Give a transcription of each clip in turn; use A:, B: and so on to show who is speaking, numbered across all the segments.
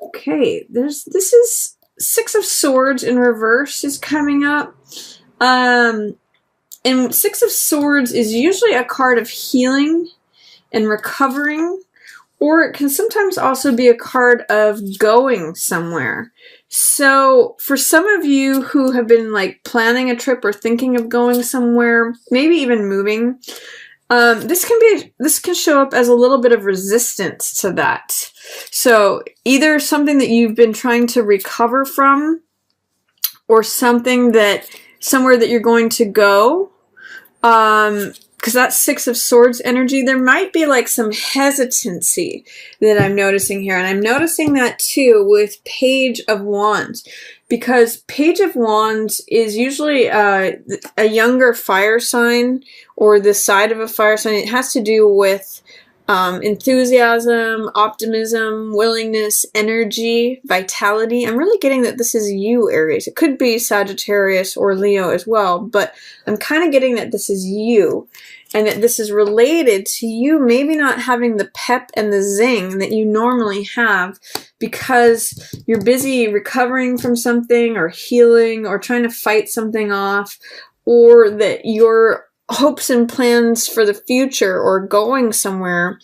A: Okay, this is Six of Swords in reverse is coming up. And Six of Swords is usually a card of healing and recovering, or it can sometimes also be a card of going somewhere. So for some of you who have been like planning a trip or thinking of going somewhere, maybe even moving, this can show up as a little bit of resistance to that. So either something that you've been trying to recover from, or something that somewhere that you're going to go. Because that's Six of Swords energy, there might be like some hesitancy that I'm noticing here. And I'm noticing that too with Page of Wands. Because Page of Wands is usually a younger fire sign, or the side of a fire sign. It has to do with enthusiasm, optimism, willingness, energy, vitality. I'm really getting that this is you, Aries. It could be Sagittarius or Leo as well, but I'm kind of getting that this is you, and that this is related to you maybe not having the pep and the zing that you normally have because you're busy recovering from something or healing or trying to fight something off, or that your hopes and plans for the future or going somewhere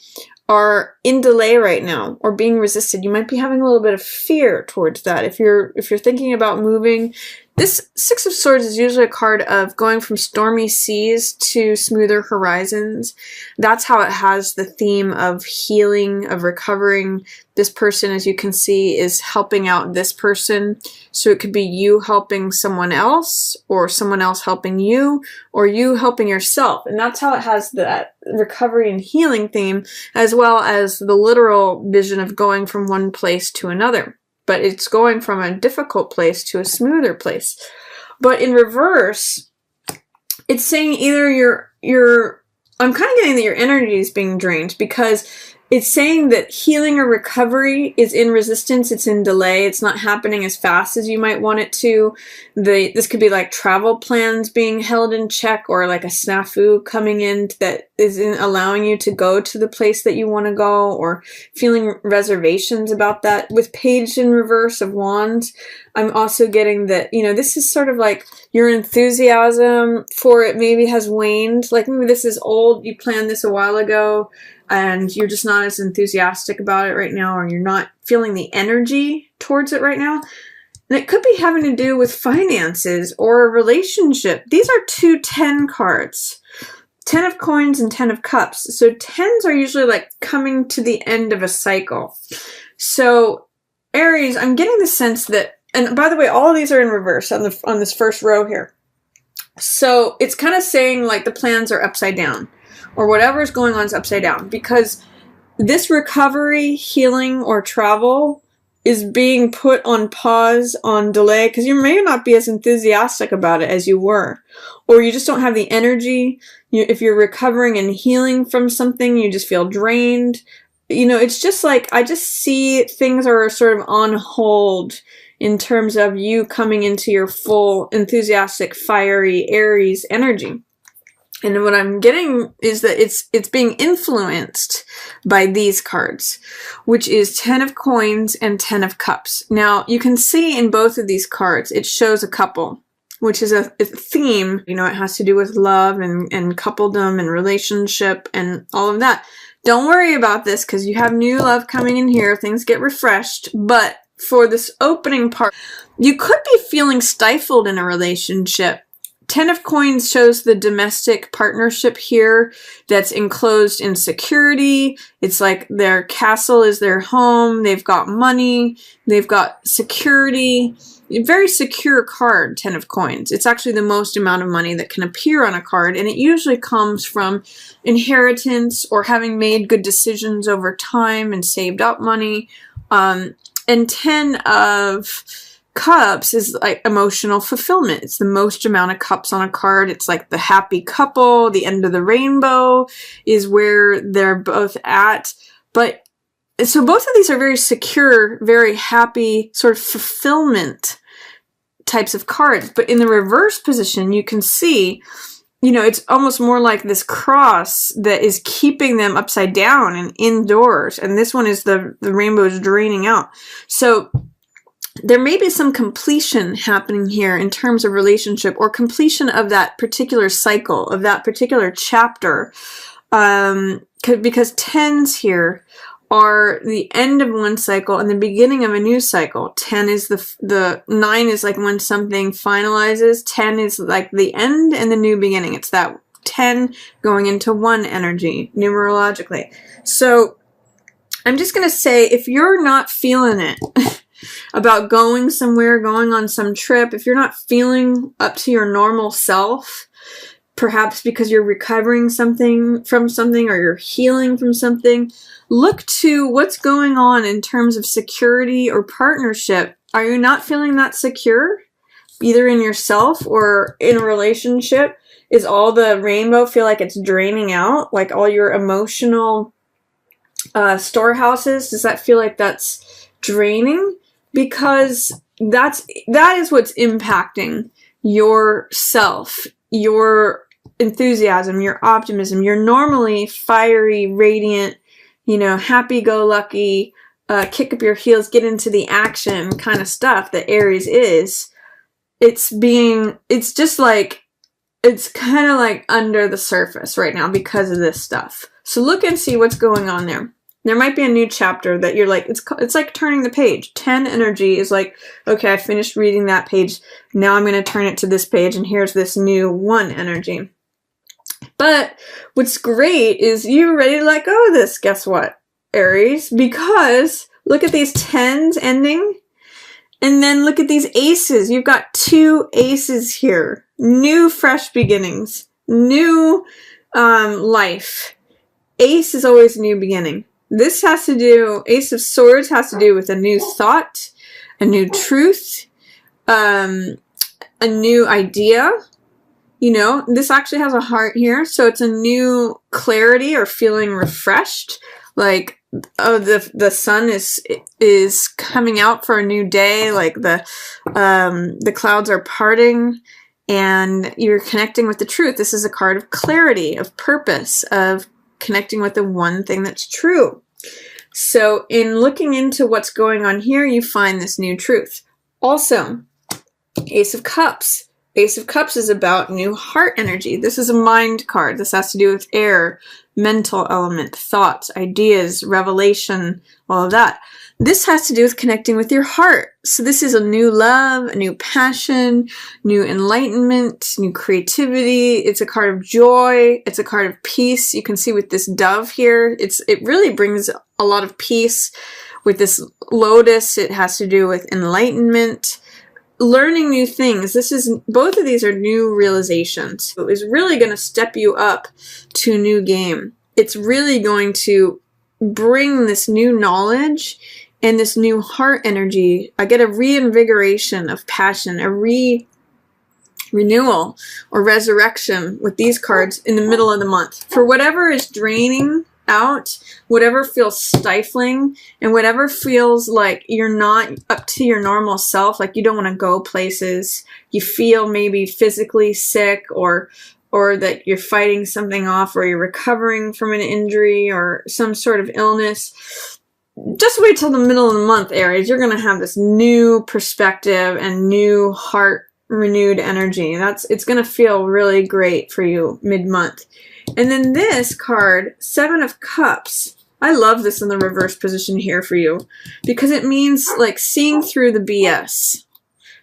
A: are in delay right now or being resisted. You might be having a little bit of fear towards that. If you're thinking about moving, this Six of Swords is usually a card of going from stormy seas to smoother horizons. That's how it has the theme of healing, of recovering. This person, as you can see, is helping out this person. So it could be you helping someone else, or someone else helping you, or you helping yourself. And that's how it has that recovery and healing theme, as well as the literal vision of going from one place to another. But it's going from a difficult place to a smoother place. But in reverse, it's saying either I'm kind of getting that your energy is being drained, because it's saying that healing or recovery is in resistance, it's in delay, it's not happening as fast as you might want it to. This could be like travel plans being held in check, or like a snafu coming in that isn't allowing you to go to the place that you want to go, or feeling reservations about that. With Page in reverse of Wands, I'm also getting that, this is sort of like your enthusiasm for it maybe has waned. Like maybe this is old, you planned this a while ago, and you're just not as enthusiastic about it right now, or you're not feeling the energy towards it right now. And it could be having to do with finances or a relationship. These are two 10 cards. 10 of Coins and 10 of Cups. So 10s are usually like coming to the end of a cycle. So Aries, I'm getting the sense that, and by the way, all of these are in reverse on this first row here. So it's kind of saying like the plans are upside down, or whatever is going on is upside down, because this recovery, healing, or travel is being put on pause, on delay, because you may not be as enthusiastic about it as you were, or you just don't have the energy. If you're recovering and healing from something, you just feel drained. It's just like, I just see things are sort of on hold in terms of you coming into your full, enthusiastic, fiery Aries energy. And what I'm getting is that it's being influenced by these cards, which is 10 of Coins and 10 of Cups. Now, you can see in both of these cards, it shows a couple, which is a theme. It has to do with love and coupledom and relationship and all of that. Don't worry about this, because you have new love coming in here. Things get refreshed. But for this opening part, you could be feeling stifled in a relationship. 10 of Coins shows the domestic partnership here that's enclosed in security. It's like their castle is their home. They've got money. They've got security. A very secure card, 10 of Coins. It's actually the most amount of money that can appear on a card, and it usually comes from inheritance or having made good decisions over time and saved up money. And 10 of Cups is like emotional fulfillment. It's the most amount of cups on a card. It's like the happy couple. The end of the rainbow is where they're both at. But so both of these are very secure, very happy, sort of fulfillment types of cards. But in the reverse position, you can see you know, it's almost more like this cross that is keeping them upside down and indoors. And this one is the rainbow is draining out. So there may be some completion happening here in terms of relationship, or completion of that particular cycle, of that particular chapter. Because tens here are the end of one cycle and the beginning of a new cycle. 10 is the 9 is like when something finalizes. 10 is like the end and the new beginning. It's that 10 going into 1 energy, numerologically. So I'm just going to say, if you're not feeling it about going somewhere, going on some trip, if you're not feeling up to your normal self, perhaps because you're recovering from something, or you're healing from something, look to what's going on in terms of security or partnership. Are you not feeling that secure, either in yourself or in a relationship? Is all the rainbow feel like it's draining out, like all your emotional storehouses? Does that feel like that's draining? Because that is what's impacting yourself, your enthusiasm, your optimism. You're normally fiery, radiant, you know, happy-go-lucky, kick up your heels, get into the action kind of stuff that Aries is. It's just like, it's kind of like under the surface right now because of this stuff. So look and see what's going on there. There might be a new chapter that you're like, it's like turning the page. 10 energy is like, okay, I finished reading that page. Now I'm going to turn it to this page, and here's this new 1 energy. But what's great is you're ready to let go of this, guess what, Aries? Because look at these 10s ending, and then look at these aces. You've got 2 aces here. New, fresh beginnings. New life. Ace is always a new beginning. This has to do, Ace of Swords has to do with a new thought, a new truth, a new idea. You know, this actually has a heart here, so it's a new clarity or feeling refreshed. Like, oh, the sun is coming out for a new day. Like the clouds are parting, and you're connecting with the truth. This is a card of clarity, of purpose, of connecting with the one thing that's true. So in looking into what's going on here, you find this new truth. Also, Ace of Cups. Ace of Cups is about new heart energy. This is a mind card. This has to do with air, mental element, thoughts, ideas, revelation, all of that. This has to do with connecting with your heart. So this is a new love, a new passion, new enlightenment, new creativity. It's a card of joy. It's a card of peace. You can see with this dove here, it really brings a lot of peace. With this lotus, it has to do with enlightenment, learning new things. Both of these are new realizations. It is really going to step you up to a new game. It's really going to bring this new knowledge and this new heart energy. I get a reinvigoration of passion, a renewal or resurrection with these cards in the middle of the month. For whatever is draining out, whatever feels stifling, and whatever feels like you're not up to your normal self, like you don't want to go places, you feel maybe physically sick, or that you're fighting something off, or you're recovering from an injury or some sort of illness. Just wait till the middle of the month, Aries. You're going to have this new perspective and new heart renewed energy. It's going to feel really great for you mid-month. And then this card, 7 of Cups. I love this in the reverse position here for you because it means like seeing through the BS.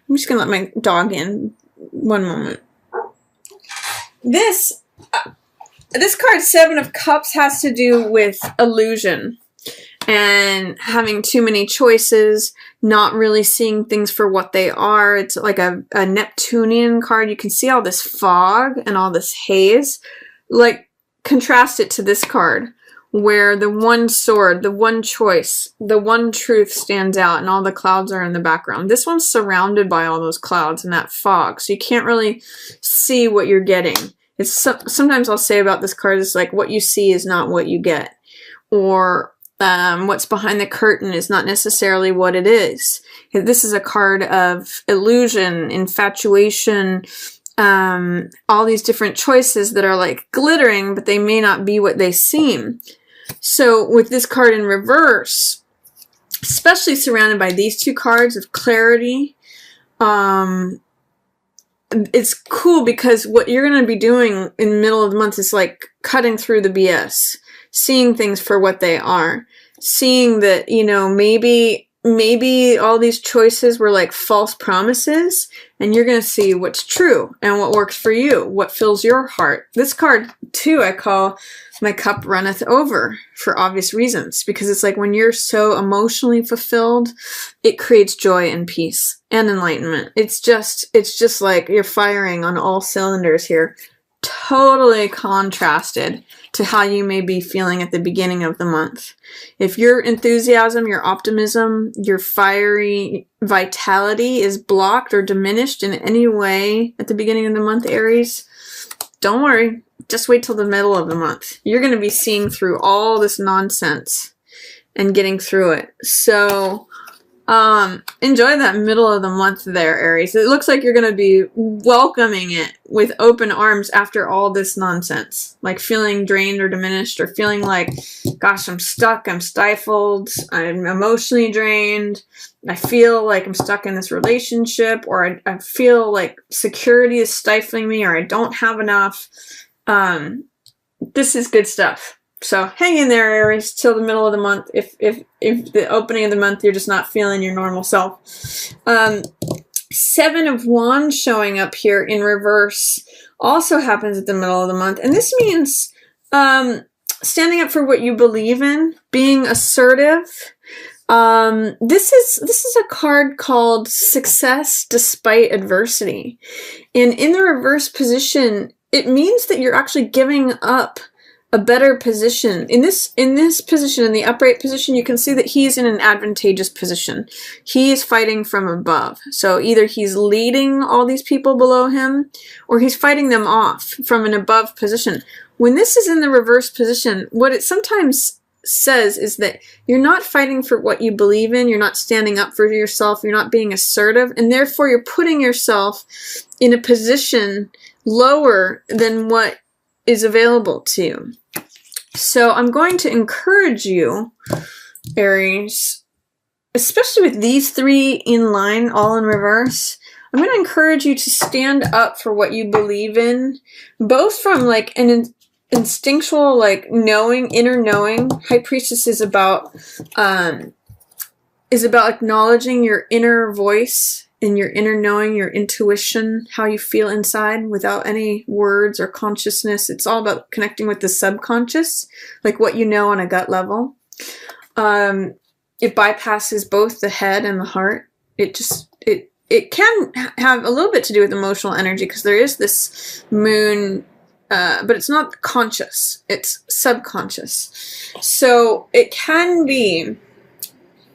A: I'm just going to let my dog in. One moment. This card, 7 of Cups, has to do with illusion and having too many choices, not really seeing things for what they are. It's like a Neptunian card. You can see all this fog and all this haze. Like, contrast it to this card, where the one sword, the one choice, the one truth stands out, and all the clouds are in the background. This one's surrounded by all those clouds and that fog, so you can't really see what you're getting. Sometimes I'll say about this card, it's like what you see is not what you get, or what's behind the curtain is not necessarily what it is. This is a card of illusion, infatuation, all these different choices that are like glittering, but they may not be what they seem. So with this card in reverse, especially surrounded by these two cards of clarity, it's cool because what you're going to be doing in the middle of the month is like cutting through the BS, seeing things for what they are, seeing that, you know, maybe all these choices were like false promises, and you're going to see what's true and what works for you, what fills your heart. This card too, I call my cup runneth over for obvious reasons, because it's like when you're so emotionally fulfilled, it creates joy and peace and enlightenment. It's just like you're firing on all cylinders here. Totally contrasted to how you may be feeling at the beginning of the month. If your enthusiasm, your optimism, your fiery vitality is blocked or diminished in any way at the beginning of the month, Aries, don't worry. Just wait till the middle of the month. You're going to be seeing through all this nonsense and getting through it. So enjoy that middle of the month there, Aries. It looks like you're going to be welcoming it with open arms after all this nonsense. Like feeling drained or diminished, or feeling like, gosh, I'm stuck, I'm stifled, I'm emotionally drained. I feel like I'm stuck in this relationship, or I feel like security is stifling me, or I don't have enough. This is good stuff. So hang in there, Aries, till the middle of the month. If the opening of the month you're just not feeling your normal self. Seven of Wands showing up here in reverse also happens at the middle of the month, and this means standing up for what you believe in, being assertive. This is a card called Success Despite Adversity, and in the reverse position, it means that you're actually giving up a better position. In this position, in the upright position, you can see that he's in an advantageous position. He's fighting from above. So either he's leading all these people below him, or he's fighting them off from an above position. When this is in the reverse position, what it sometimes says is that you're not fighting for what you believe in, you're not standing up for yourself, you're not being assertive, and therefore you're putting yourself in a position lower than what is available to you. So I'm going to encourage you, Aries, especially with these three in line, all in reverse, I'm going to encourage you to stand up for what you believe in, both from like an instinctual, like knowing, inner knowing. High Priestess is about acknowledging your inner voice and your inner knowing, your intuition, how you feel inside without any words or consciousness. It's all about connecting with the subconscious, like what you know on a gut level. It bypasses both the head and the heart. It can have a little bit to do with emotional energy, because there is this moon, but it's not conscious, it's subconscious. So it can be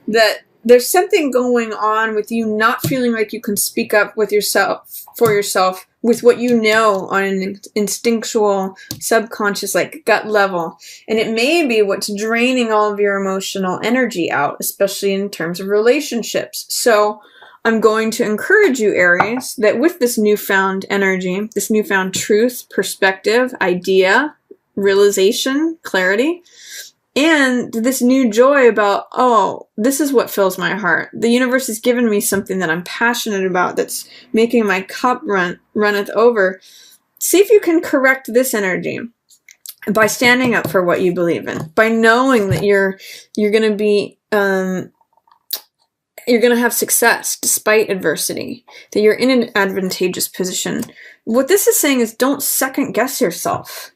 A: that there's something going on with you not feeling like you can speak up with yourself, for yourself, with what you know on an instinctual, subconscious, like gut level. And it may be what's draining all of your emotional energy out, especially in terms of relationships. So I'm going to encourage you, Aries, that with this newfound energy, this newfound truth, perspective, idea, realization, clarity, and this new joy about, oh, this is what fills my heart. The universe has given me something that I'm passionate about, that's making my cup runneth over. See if you can correct this energy by standing up for what you believe in, by knowing that you're going to be, you're going to have success despite adversity, that you're in an advantageous position. What this is saying is don't second guess yourself,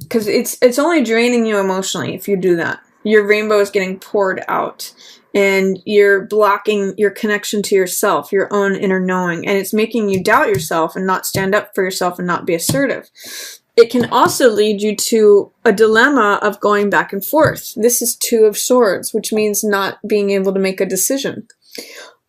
A: because it's only draining you emotionally if you do that. Your rainbow is getting poured out, and you're blocking your connection to yourself, your own inner knowing, and it's making you doubt yourself and not stand up for yourself and not be assertive. It can also lead you to a dilemma of going back and forth. This is Two of Swords, which means not being able to make a decision.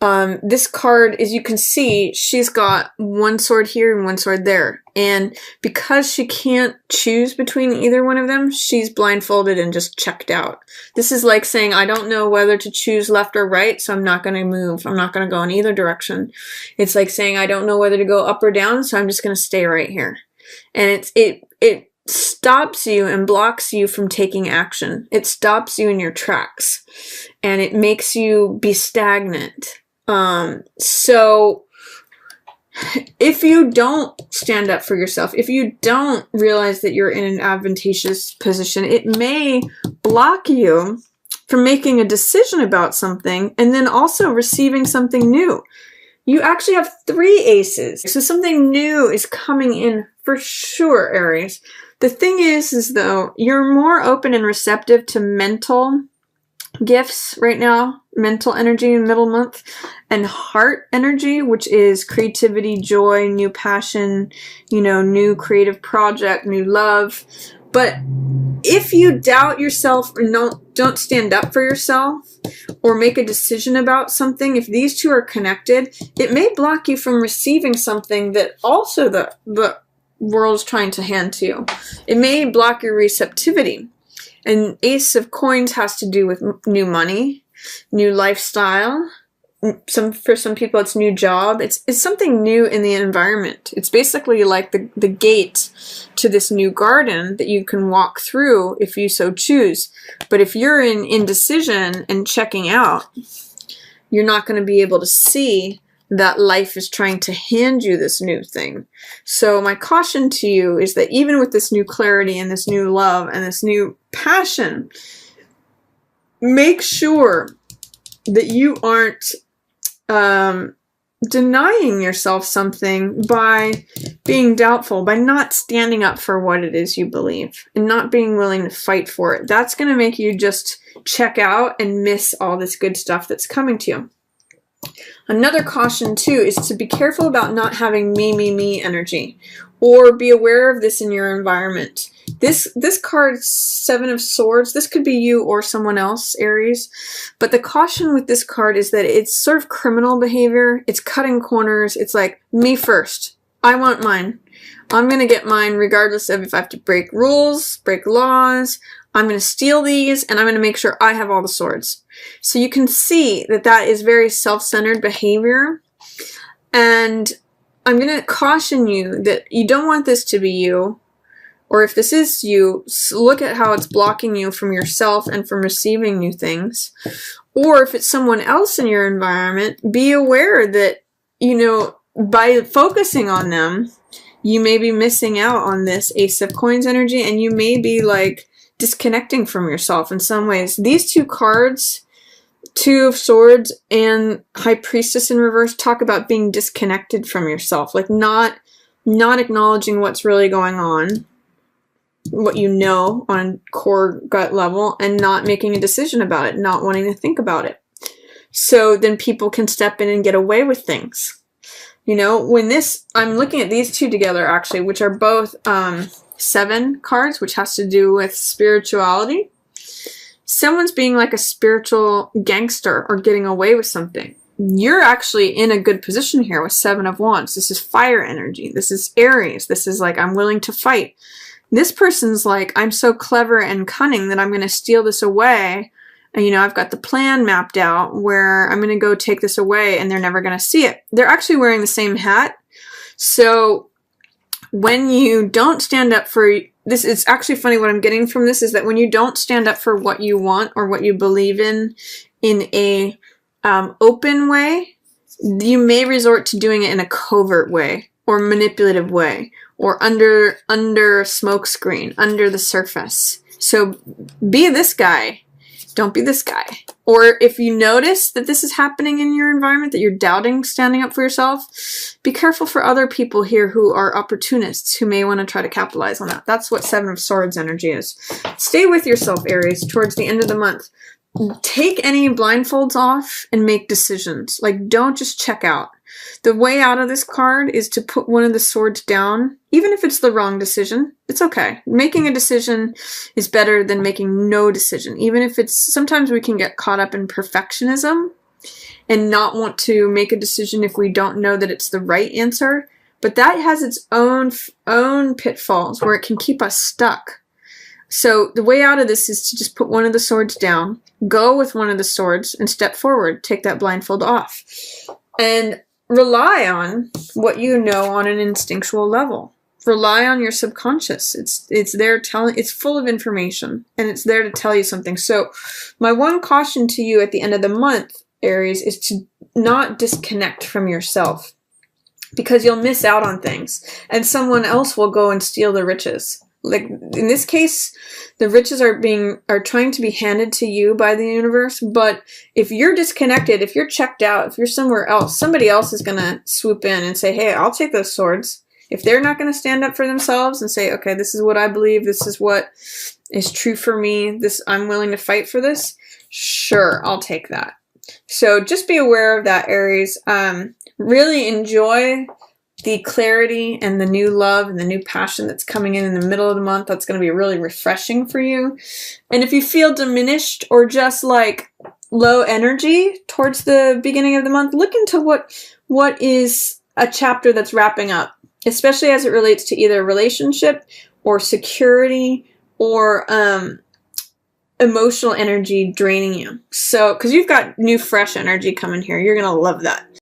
A: This card, as you can see, she's got one sword here and one sword there. And because she can't choose between either one of them, she's blindfolded and just checked out. This is like saying, I don't know whether to choose left or right, so I'm not going to move. I'm not going to go in either direction. It's like saying, I don't know whether to go up or down, so I'm just going to stay right here. And it stops you and blocks you from taking action. It stops you in your tracks. And it makes you be stagnant. So if you don't stand up for yourself, if you don't realize that you're in an advantageous position, it may block you from making a decision about something and then also receiving something new. You actually have 3 aces. So something new is coming in for sure, Aries. The thing is though, you're more open and receptive to mental gifts right now, mental energy in middle month, and heart energy, which is creativity, joy, new passion, new creative project, new love. But if you doubt yourself or don't stand up for yourself or make a decision about something, if these two are connected, it may block you from receiving something that also the world's trying to hand to you. It may block your receptivity. And Ace of Coins has to do with new money, new lifestyle. For some people, it's new job. It's something new in the environment. It's basically like the gate to this new garden that you can walk through if you so choose. But if you're in indecision and checking out, you're not going to be able to see that life is trying to hand you this new thing. So my caution to you is that even with this new clarity and this new love and this new passion, make sure that you aren't denying yourself something by being doubtful, by not standing up for what it is you believe and not being willing to fight for it. That's going to make you just check out and miss all this good stuff that's coming to you. Another caution too is to be careful about not having me energy, or be aware of this in your environment. This card, 7 of Swords, this could be you or someone else, Aries. But the caution with this card is that it's sort of criminal behavior. It's cutting corners. It's like, me first. I want mine. I'm going to get mine regardless of if I have to break rules, break laws. I'm going to steal these, and I'm going to make sure I have all the swords. So you can see that that is very self-centered behavior. And I'm going to caution you that you don't want this to be you. Or if this is you, look at how it's blocking you from yourself and from receiving new things. Or if it's someone else in your environment, be aware that, by focusing on them, you may be missing out on this Ace of Coins energy, and you may be like disconnecting from yourself in some ways. These 2 cards, 2 of Swords and High Priestess in reverse, talk about being disconnected from yourself, like not acknowledging what's really going on, what you know on core gut level, and not making a decision about it, not wanting to think about it. So then people can step in and get away with things. I'm looking at these 2 together actually, which are both 7 cards, which has to do with spirituality. Someone's being like a spiritual gangster or getting away with something. You're actually in a good position here with 7 of Wands. This is fire energy. This is Aries. This is like, I'm willing to fight. This person's like, I'm so clever and cunning that I'm going to steal this away. And, I've got the plan mapped out where I'm going to go take this away and they're never going to see it. They're actually wearing the same hat. So when you don't stand up for this, it's actually funny, what I'm getting from this is that when you don't stand up for what you want or what you believe in a open way, you may resort to doing it in a covert way or manipulative way, or under smoke screen, under the surface. So be this guy. Don't be this guy. Or if you notice that this is happening in your environment, that you're doubting standing up for yourself, be careful for other people here who are opportunists who may want to try to capitalize on that. That's what 7 of Swords energy is. Stay with yourself, Aries, towards the end of the month. Take any blindfolds off and make decisions. Like, don't just check out. The way out of this card is to put one of the swords down, even if it's the wrong decision. It's okay. Making a decision is better than making no decision. Even if sometimes we can get caught up in perfectionism and not want to make a decision if we don't know that it's the right answer. But that has its own pitfalls where it can keep us stuck. So the way out of this is to just put one of the swords down, go with one of the swords, and step forward. Take that blindfold off. And rely on what you know on an instinctual level. Rely on your subconscious. It's there telling, it's full of information, and it's there to tell you something. So my one caution to you at the end of the month, Aries, is to not disconnect from yourself, because you'll miss out on things, and someone else will go and steal the riches. Like in this case, the riches are trying to be handed to you by the universe, but if you're disconnected, if you're checked out, if you're somewhere else, somebody else is going to swoop in and say, hey, I'll take those swords. If they're not going to stand up for themselves and say, okay, this is what I believe, this is what is true for me, I'm willing to fight for this, sure, I'll take that. So just be aware of that, Aries. Really enjoy the clarity and the new love and the new passion that's coming in the middle of the month. That's going to be really refreshing for you. And if you feel diminished or just like low energy towards the beginning of the month, look into what is a chapter that's wrapping up, especially as it relates to either relationship or security or emotional energy draining you. So, because you've got new fresh energy coming here, you're going to love that.